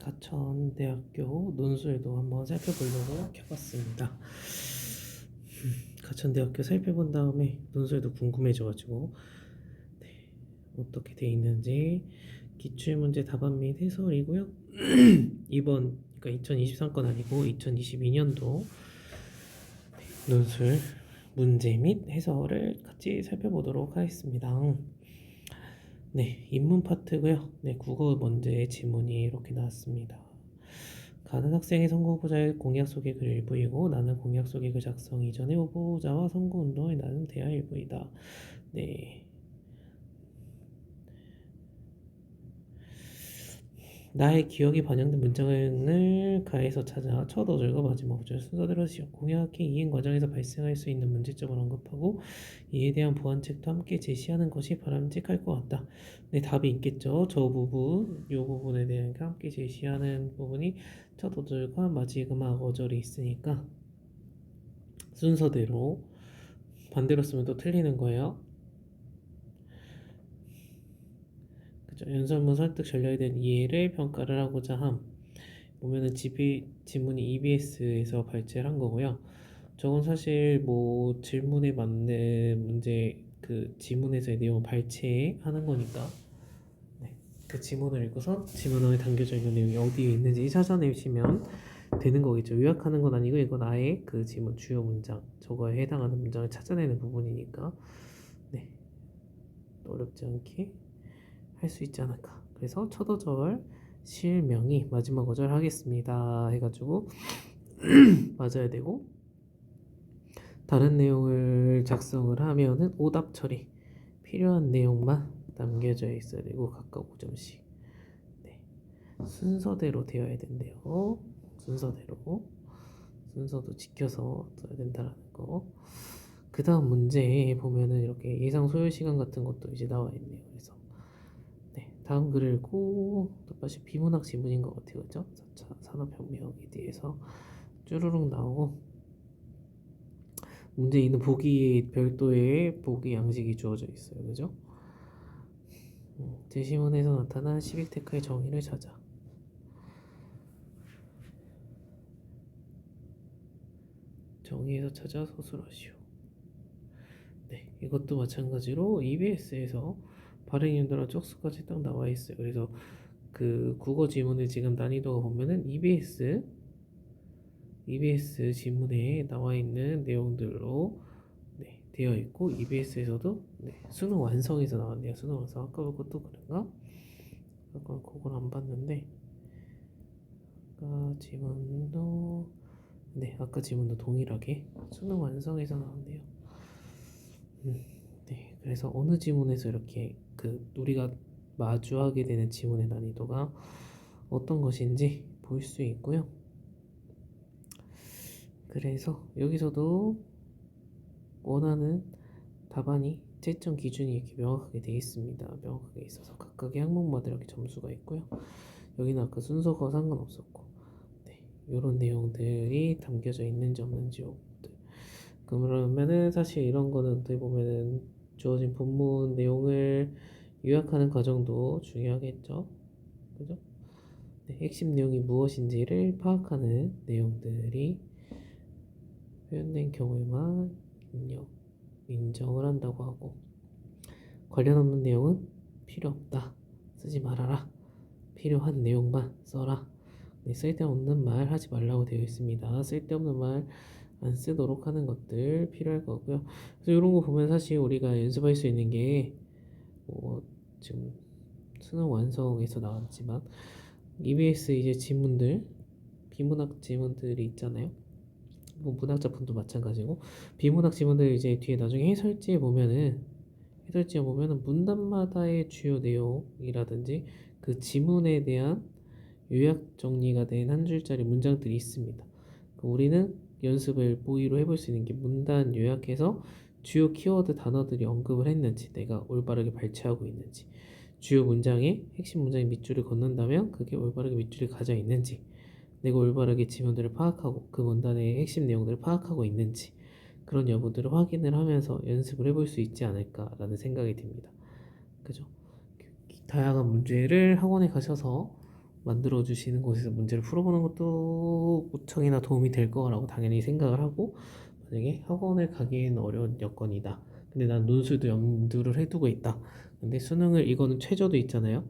가천대학교 논술도 한번 살펴보려고 켜봤습니다. 가천대학교 살펴본 다음에 논술도 궁금해져가지고 어떻게 돼 있는지 기출문제 답안 및 해설이고요. 이번 그러니까 2023건 아니고 2022년도 논술 문제 및 해설을 같이 살펴보도록 하겠습니다. 네, 입문 파트고요. 네, 국어 문제의 지문이 이렇게 나왔습니다. 가는 학생의 선거후보자의 공약 속의 글 일부이고 나는 공약 속의 글 작성 이전에 후보자와 선거운동에 나는 대화 일부이다. 네. 나의 기억이 반영된 문장을 가에서 찾아 첫 어절과 마지막 어절 순서대로 지어 공약의 이행 과정에서 발생할 수 있는 문제점을 언급하고 이에 대한 보완책도 함께 제시하는 것이 바람직할 것 같다. 네, 답이 있겠죠. 저 부분, 이 부분에 대한 함께 제시하는 부분이 첫 어절과 마지막 어절이 있으니까 순서대로 반대로 쓰면 또 틀리는 거예요. 연설문 설득 전략에 대한 이해를 평가를 하고자 함. 보면은 지문이 EBS에서 발제를 한 거고요. 저건 사실 뭐 질문에 맞는 문제 그 지문에서의 내용을 발췌하는 거니까 네. 그 지문을 읽고서 지문 안에 담겨져 있는 내용이 어디에 있는지 찾아내시면 되는 거겠죠. 요약하는 건 아니고 이건 아예 그 지문 주요 문장 저거에 해당하는 문장을 찾아내는 부분이니까 네. 어렵지 않게 할 수 있지 않을까. 그래서 첫 어절 실명이 마지막 어절 하겠습니다 해가지고 맞아야 되고 다른 내용을 작성을 하면은 오답 처리 필요한 내용만 남겨져 있어야 되고 각각 5점씩 네. 순서대로 되어야 된대요. 순서도 지켜서 써야 된다라는 거. 그 다음 문제에 보면은 이렇게 예상 소요 시간 같은 것도 이제 나와 있네요. 그래서 네, 다음 글을 읽고 다시 비문학 지문인 것 같아요. 그죠? 4차 산업혁명에 대해서 쭈루룩 나오고 문제 있는 보기 별도의 보기 양식이 주어져 있어요. 그죠? 제시문에서 나타난 시빅테크의 정의를 찾아. 정의에서 찾아 서술하시오. 네, 이것도 마찬가지로 EBS에서 발행 연도랑 쪽수까지 딱 나와 있어요. 그래서 그 국어 지문의 지금 난이도가 보면은 EBS 지문에 나와 있는 내용들로 네, 되어 있고 EBS에서도 네, 수능 완성에서 나왔네요. 수능 완성 아까 그것도 그런가? 아까 그걸 안 봤는데 아까 지문도 동일하게 수능 완성에서 나왔네요. 네, 그래서 어느 지문에서 이렇게 그 우리가 마주하게 되는 지문의 난이도가 어떤 것인지 볼 수 있고요. 그래서 여기서도 원하는 답안이 채점 기준이 이렇게 명확하게 되어 있습니다. 명확하게 있어서 각각의 항목마다 이렇게 점수가 있고요. 여기는 아까 순서가 상관없었고 네, 이런 내용들이 담겨져 있는지 없는지 그러면은 사실 이런 거는 어떻게 보면은 주어진 본문 내용을 요약하는 과정도 중요하겠죠. 그죠? 네, 핵심 내용이 무엇인지를 파악하는 내용들이 표현된 경우에만 인정을 한다고 하고 관련 없는 내용은 필요 없다. 쓰지 말아라. 필요한 내용만 써라. 네, 쓸데없는 말 하지 말라고 되어 있습니다. 쓸데없는 말 안 쓰도록 하는 것들 필요할 거고요. 그래서 이런 거 보면 사실 우리가 연습할 수 있는 게 지금 수능 완성에서 나왔지만 EBS 이제 지문들 비문학 지문들이 있잖아요. 뭐 문학 작품도 마찬가지고 비문학 지문들 이제 뒤에 나중에 해설지에 보면은 문단마다의 주요 내용이라든지 그 지문에 대한 요약 정리가 된 한 줄짜리 문장들이 있습니다. 우리는 연습을 모의로 해볼 수 있는 게 문단 요약해서 주요 키워드 단어들이 언급을 했는지 내가 올바르게 발췌하고 있는지 주요 문장의 핵심 문장의 밑줄을 걷는다면 그게 올바르게 밑줄이 가져 있는지 내가 올바르게 지문들을 파악하고 그 문단의 핵심 내용들을 파악하고 있는지 그런 여부들을 확인을 하면서 연습을 해볼 수 있지 않을까라는 생각이 듭니다. 그죠? 다양한 문제를 학원에 가셔서 만들어 주시는 곳에서 문제를 풀어보는 것도 무척이나 도움이 될 거라고 당연히 생각을 하고, 만약에 학원을 가기에는 어려운 여건이다. 근데 난 논술도 염두를 해두고 있다. 근데 수능을 이거는 최저도 있잖아요.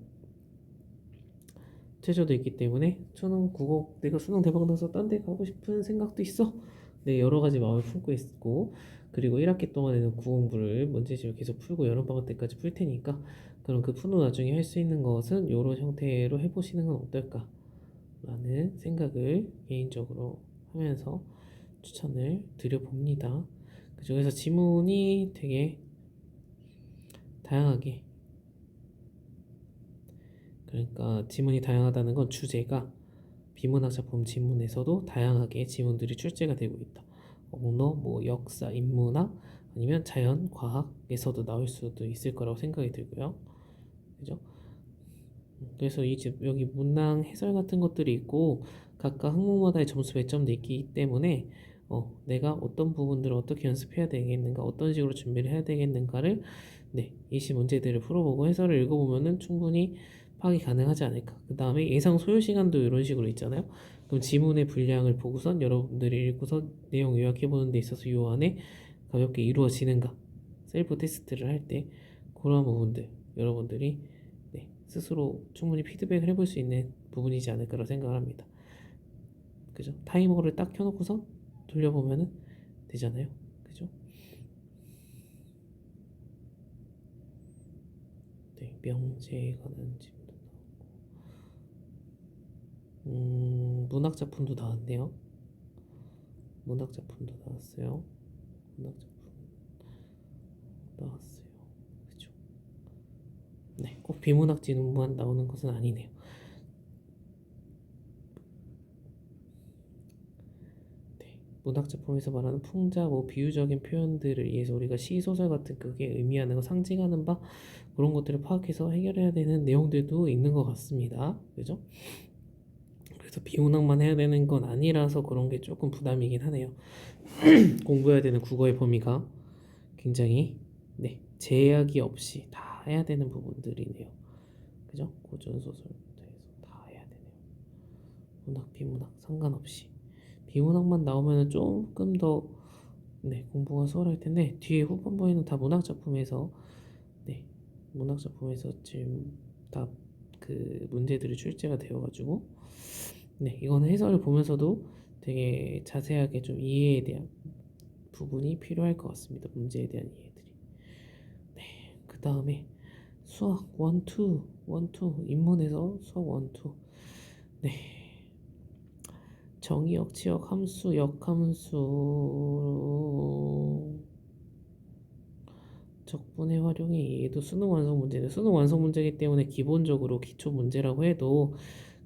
최저도 있기 때문에 수능 국어 내가 수능 대박 나서 딴 데 가고 싶은 생각도 있어. 네, 여러 가지 마음을 품고 있고, 그리고 1학기 동안에는 국어공부를 문제집을 계속 풀고 여름방학 때까지 풀 테니까, 그럼 그 푸는 와중에 할 수 있는 것은 이런 형태로 해보시는 건 어떨까 라는 생각을 개인적으로 하면서 추천을 드려봅니다. 그중에서 지문이 되게 다양하게, 그러니까 지문이 다양하다는 건 주제가 비문학 작품 지문에서도 다양하게 지문들이 출제가 되고 있다. 언어, 뭐 역사, 인문학 아니면 자연, 과학에서도 나올 수도 있을 거라고 생각이 들고요. 그죠? 그래서 여기 문항 해설 같은 것들이 있고 각각 항목마다의 점수 배점도 있기 때문에 내가 어떤 부분들을 어떻게 연습해야 되겠는가, 어떤 식으로 준비를 해야 되겠는가를 예시 문제들을 풀어보고 해설을 읽어보면은 충분히 파악이 가능하지 않을까. 그 다음에 예상 소요 시간도 이런 식으로 있잖아요. 그럼 지문의 분량을 보고선 여러분들이 읽고서 내용 요약해보는 데 있어서 요 안에 가볍게 이루어지는가, 셀프 테스트를 할 때 그런 부분들 여러분들이 스스로 충분히 피드백을 해볼 수 있는 부분이지 않을까라고 생각을 합니다. 그죠? 타이머를 딱 켜놓고서 돌려보면은 되잖아요. 그죠? 네, 명제에 관한 질문도 나오고, 문학 작품도 나왔네요. 문학 작품도 나왔어요. 문학 작품 나왔어요. 그죠? 네, 꼭 비문학 지문만 나오는 것은 아니네요. 문학 작품에서 말하는 풍자, 뭐 비유적인 표현들을 위해서 우리가 시, 소설 같은 그게 의미하는 거, 상징하는 바 그런 것들을 파악해서 해결해야 되는 내용들도 있는 것 같습니다. 그죠? 그래서 비문학만 해야 되는 건 아니라서 그런 게 조금 부담이긴 하네요. 공부해야 되는 국어의 범위가 굉장히 제약이 없이 다 해야 되는 부분들이네요. 그죠? 고전 소설부터 해서 다 해야 되네요. 문학, 비문학 상관없이. 비문학만 나오면 조금 더 공부가 수월할 텐데 뒤에 후반부에는 다 문학 작품에서 문학 작품에서 지금 다 그 문제들이 출제가 되어가지고 이거는 해설을 보면서도 되게 자세하게 좀 이해에 대한 부분이 필요할 것 같습니다. 문제에 대한 이해들이. 그 다음에 수학 1, 2, 인문에서 수학 1, 2. 정의역, 치역, 함수, 역함수, 적분의 활용이 얘도 수능 완성 문제는 수능 완성 문제이기 때문에 기본적으로 기초 문제라고 해도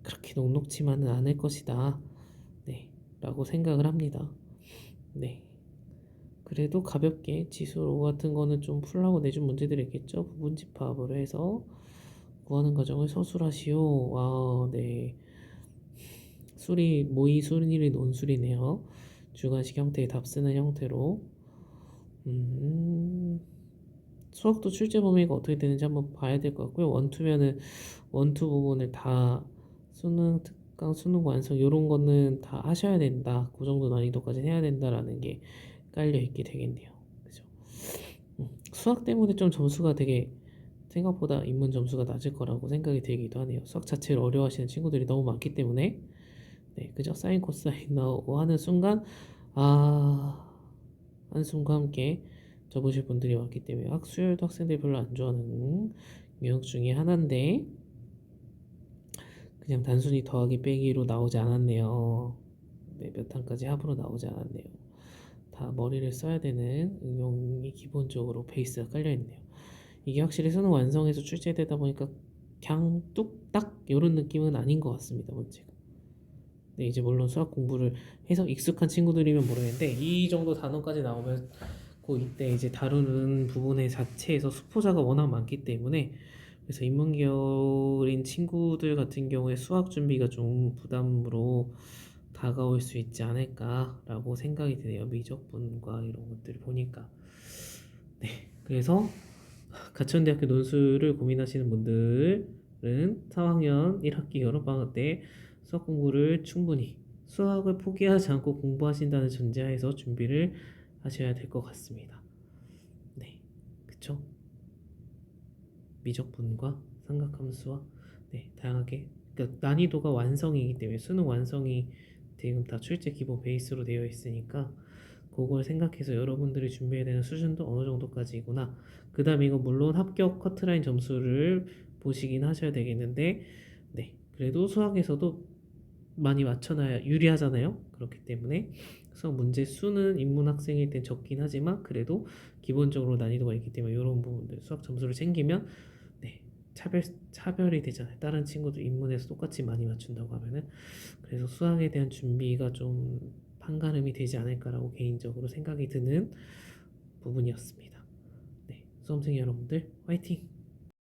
그렇게 녹록지만은 않을 것이다. 라고 생각을 합니다. 그래도 가볍게 지수 같은 거는 좀 풀라고 내준 문제들이 있겠죠. 부분 집합으로 해서 구하는 과정을 서술하시오. 수리, 모의 수리를 논술이네요. 주관식 형태의 답 쓰는 형태로. 수학도 출제 범위가 어떻게 되는지 한번 봐야 될 것 같고요. 원투면은 원투 부분을 다 수능 특강, 수능 완성 이런 거는 다 하셔야 된다. 그 정도 난이도까지 해야 된다라는 게 깔려 있게 되겠네요. 그죠? 수학 때문에 좀 점수가 되게 생각보다 인문 점수가 낮을 거라고 생각이 들기도 하네요. 수학 자체를 어려워하시는 친구들이 너무 많기 때문에 그죠? 사인 코사인 나오고 하는 순간 한숨과 함께 접으실 분들이 많기 때문에 학수열도 학생들이 별로 안 좋아하는 유형 중에 하나인데 그냥 단순히 더하기 빼기로 나오지 않았네요. 몇 항까지 합으로 나오지 않았네요. 다 머리를 써야 되는 응용이 기본적으로 베이스가 깔려있네요. 이게 확실히 수능 완성해서 출제되다 보니까 그냥 뚝딱 이런 느낌은 아닌 것 같습니다. 문제가. 이제 물론 수학 공부를 해서 익숙한 친구들이면 모르겠는데 이 정도 단어까지 나오면 이때 이제 다루는 부분의 자체에서 수포자가 워낙 많기 때문에 그래서 인문계열인 친구들 같은 경우에 수학 준비가 좀 부담으로 다가올 수 있지 않을까라고 생각이 드네요. 미적분과 이런 것들을 보니까. 그래서 가천대학교 논술을 고민하시는 분들 4학년 1학기 여름방학 때 수학 공부를 충분히 수학을 포기하지 않고 공부하신다는 전제하에서 준비를 하셔야 될 것 같습니다. 네, 그쵸? 미적분과 삼각함수와 네, 다양하게 그러니까 난이도가 완성이기 때문에 수능 완성이 지금 다 출제 기본 베이스로 되어 있으니까 그걸 생각해서 여러분들이 준비해야 되는 수준도 어느 정도까지구나. 그 다음에 이거 물론 합격 커트라인 점수를 보시긴 하셔야 되겠는데 네, 그래도 수학에서도 많이 맞춰놔야 유리하잖아요. 그렇기 때문에 수학 문제 수는 인문 학생일 땐 적긴 하지만 그래도 기본적으로 난이도가 있기 때문에 이런 부분들 수학 점수를 챙기면 네, 차별이 되잖아요. 다른 친구들 인문에서 똑같이 많이 맞춘다고 하면은 그래서 수학에 대한 준비가 좀 판가름이 되지 않을까라고 개인적으로 생각이 드는 부분이었습니다. 네, 수험생 여러분들 화이팅!